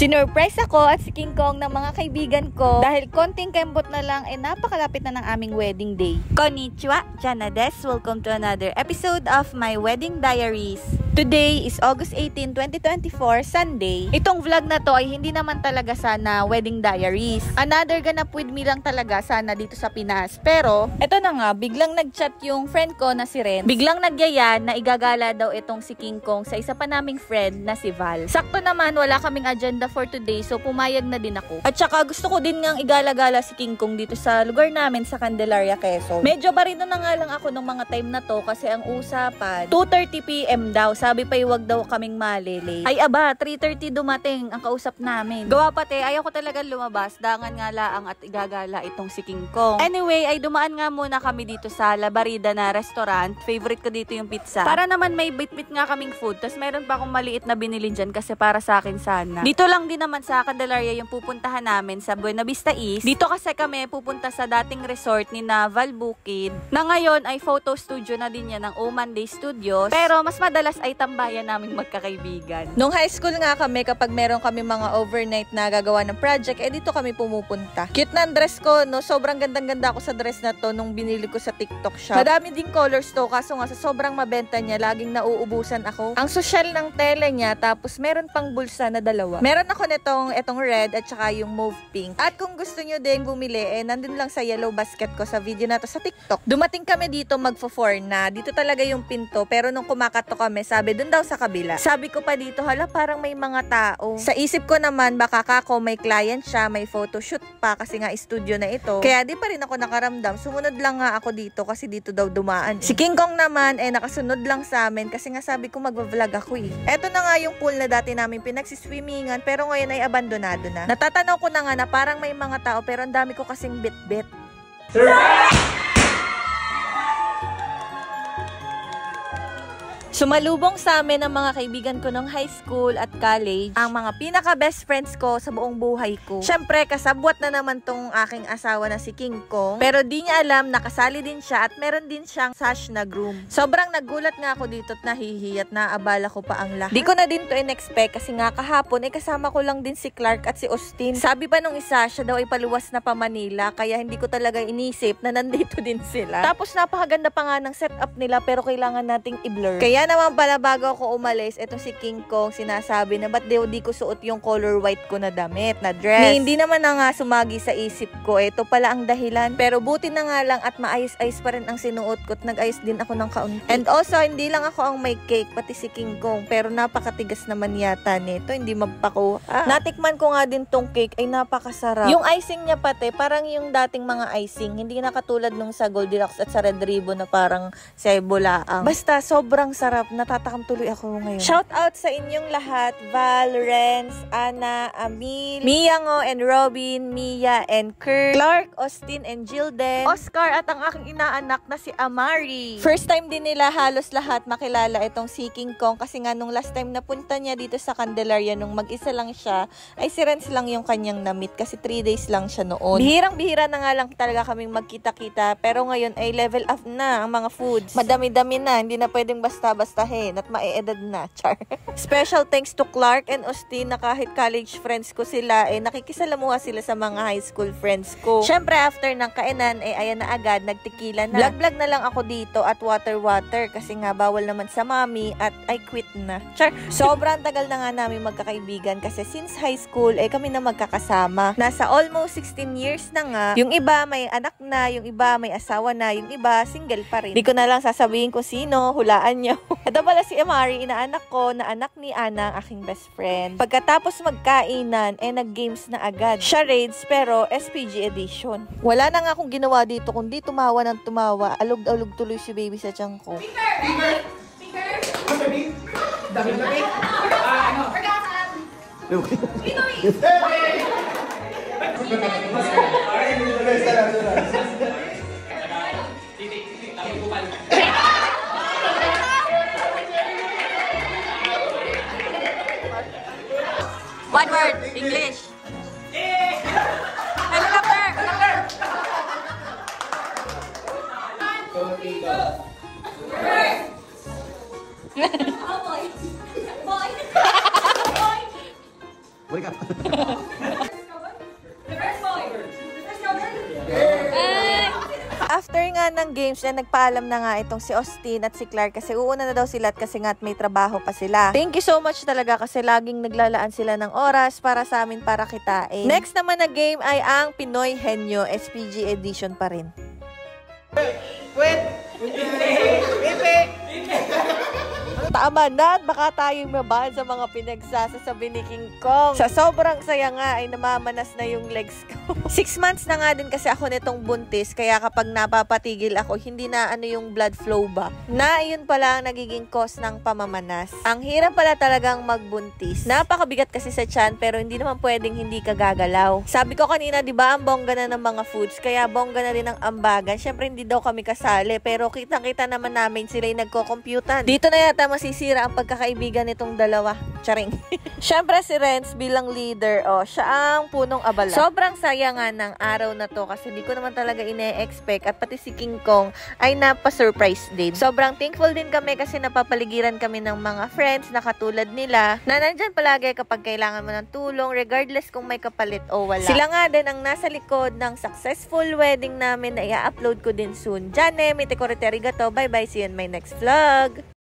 Sinurprise ako at si King Kong ng mga kaibigan ko dahil konting kembot na lang napakalapit na ng aming wedding day. Konnichiwa, Jana des. Welcome to another episode of my wedding diaries. Today is August 18, 2024, Sunday. Itong vlog na to ay hindi naman talaga sana wedding diaries. Another ganap with me lang talaga sana dito sa Pinas. Pero, eto na nga, biglang nag-chat yung friend ko na si Ren. Biglang nagyaya na igagala daw itong si King Kong sa isa pa naming friend na si Val. Sakto naman, wala kaming agenda for today, so pumayag na din ako. At saka gusto ko din ngang igala-gala si King Kong dito sa lugar namin sa Candelaria, Quezon. Medyo barino na nga lang ako nung mga time na to kasi ang usapan, 2:30 PM daw. Sabi pa wag daw kaming malilate. Ay aba, 3:30 dumating ang kausap namin. Gawa pati, ayaw ko talaga lumabas. Dangan nga laang at igagala itong si King Kong. Anyway, ay dumaan nga muna kami dito sa La Barida na restaurant. Favorite ko dito yung pizza. Para naman may bit-bit nga kaming food. Tapos meron pa akong maliit na binili dyan kasi para sa akin sana. Dito lang din naman sa Candelaria yung pupuntahan namin sa Buena Vista East. Dito kasi kami pupunta sa dating resort ni Val Bukid. Na ngayon ay photo studio na din yan ng Oman Day Studios. Pero mas madalas ay tambayan naming magkakaibigan. Nung high school nga kami, kapag meron kami mga overnight na gagawa ng project, dito kami pumupunta. Cute na ang dress ko, no? Sobrang gandang-ganda ako sa dress na to nung binili ko sa TikTok shop. Madami din colors to, kaso nga sa sobrang mabenta niya, laging nauubusan ako. Ang social ng tele niya, tapos meron pang bulsa na dalawa. Meron ako etong red at saka yung mauve pink. At kung gusto nyo din bumili, nandun lang sa yellow basket ko sa video na to sa TikTok. Dumating kami dito magfo-4 na. Dito talaga yung pinto, pero nung kumakato kami, sabi dun daw sa kabila. Sabi ko pa dito, hala parang may mga tao. Sa isip ko naman, baka kako may client siya, may photoshoot pa kasi nga studio na ito. Kaya di pa rin ako nakaramdam. Sumunod lang nga ako dito kasi dito daw dumaan. Si King Kong naman nakasunod lang sa amin kasi nga sabi ko magva-vlog ako eh. Eto na nga yung pool na dati namin pinagsiswimmingan pero ngayon ay abandonado na. Natatanaw ko na nga na parang may mga tao pero ang dami ko kasing bit-bit. Sumalubong sa amin ang mga kaibigan ko nung high school at college, ang mga pinaka-best friends ko sa buong buhay ko. Syempre, kasabwat na naman tong aking asawa na si King Kong, pero di niya alam na kasali din siya at meron din siyang sash na groom. Sobrang nagulat nga ako dito at nahihi at naabala ko pa ang lahat. Di ko na din to in-expect kasi nga kahapon kasama ko lang din si Clark at si Austin. Sabi pa nung isa, siya daw ay paluwas na pa Manila, kaya hindi ko talaga inisip na nandito din sila. Tapos napakaganda pa nga ng setup nila pero kailangan nating i-blur. Kaya naman pala bago ako umalis, etong si King Kong sinasabi na ba't di ko suot yung color white ko na damit, na dress. Hindi naman na nga sumagi sa isip ko. Ito pala ang dahilan. Pero buti na nga lang at maayos-ayos pa rin ang sinuot ko at nag-ayos din ako ng kaunti. And also, hindi lang ako ang may cake, pati si King Kong. Pero napakatigas naman yata nito. Hindi mapakuha. Natikman ko nga din tong cake ay napakasarap. Yung icing niya pati, parang yung dating mga icing. Hindi na katulad nung sa Goldilocks at sa Red Ribbon na parang sebulaang. Basta, sobrang sarap. Natatakam tuloy ako ngayon. Shout out sa inyong lahat. Val, Renz, Ana, Amil, Mia Ngo and Robin, Mia and Kurt, Clark, Austin and Jilden, Oscar at ang aking inaanak na si Amari. First time din nila halos lahat makilala itong si King Kong kasi nga nung last time na punta niya dito sa Candelaria nung mag-isa lang siya ay si Renz lang yung kanyang na-meet kasi 3 days lang siya noon. Bihirang-bihira na nga lang talaga kaming magkita-kita pero ngayon ay level up na ang mga foods. Madami-dami na. Hindi na pwedeng basta-bastahin at maeedad na. Char. Special thanks to Clark and Austin na kahit college friends ko sila, nakikisalamuha sila sa mga high school friends ko. Syempre, after ng kainan, ayan na agad, nagtikila na. Vlog-vlog na lang ako dito at water-water kasi nga bawal naman sa mami at I quit na. Char. Sobrang tagal na nga namin magkakaibigan kasi since high school, kami na magkakasama. Nasa almost 16 years na nga. Yung iba may anak na, yung iba may asawa na, yung iba single pa rin. Di ko na lang sasabihin kung sino, hulaan nyo. Ito pala si Amari, inaanak ko, na anak ni Ana, aking best friend. Pagkatapos magkainan, nag-games na agad. Charades, pero SPG edition. Wala na nga akong ginawa dito, kundi tumawa ng tumawa. Alog-alog tuloy si baby sa tiyan ko. Finger! Ano, baby? Dami-dami? Ano? Orgasm! Pinoy! One word, English. Helicopter! Wake up. After nga ng games na nagpaalam na nga itong si Austin at si Clark kasi uuna na daw sila at kasi nga may trabaho pa sila. Thank you so much talaga kasi laging naglalaan sila ng oras para sa amin para kitain. Next naman na game ay ang Pinoy Henyo SPG edition pa rin. Wait! Tama na at baka tayong mabahan sa mga pinagsasasabi ni King Kong. Sa sobrang saya nga ay namamanas na yung legs ko. 6 months na nga din kasi ako nitong buntis kaya kapag napapatigil ako hindi na ano yung blood flow ba. Na yun pala ang nagiging cause ng pamamanas. Ang hirap pala talagang magbuntis. Napakabigat kasi sa tiyan pero hindi naman pwedeng hindi ka gagalaw. Sabi ko kanina 'di ba ang bongga na ng mga foods kaya bongga na din ang ambagan. Syempre hindi daw kami kasali pero kitang-kita naman namin sila yung nagko-computan. Dito na yata masisira ang pagkakaibigan nitong dalawa. Charing. Syempre si Renz bilang leader, siya ang punong abala. Sobrang saya nga ng araw na to kasi di ko naman talaga ine-expect at pati si King Kong ay napa-surprise din. Sobrang thankful din kami kasi napapaligiran kami ng mga friends na katulad nila na nandyan palagi kapag kailangan mo ng tulong regardless kung may kapalit o wala. Sila nga din ang nasa likod ng successful wedding namin na i-upload ko din soon. Jane, Mite Correte, arigato. Bye bye. See you in my next vlog.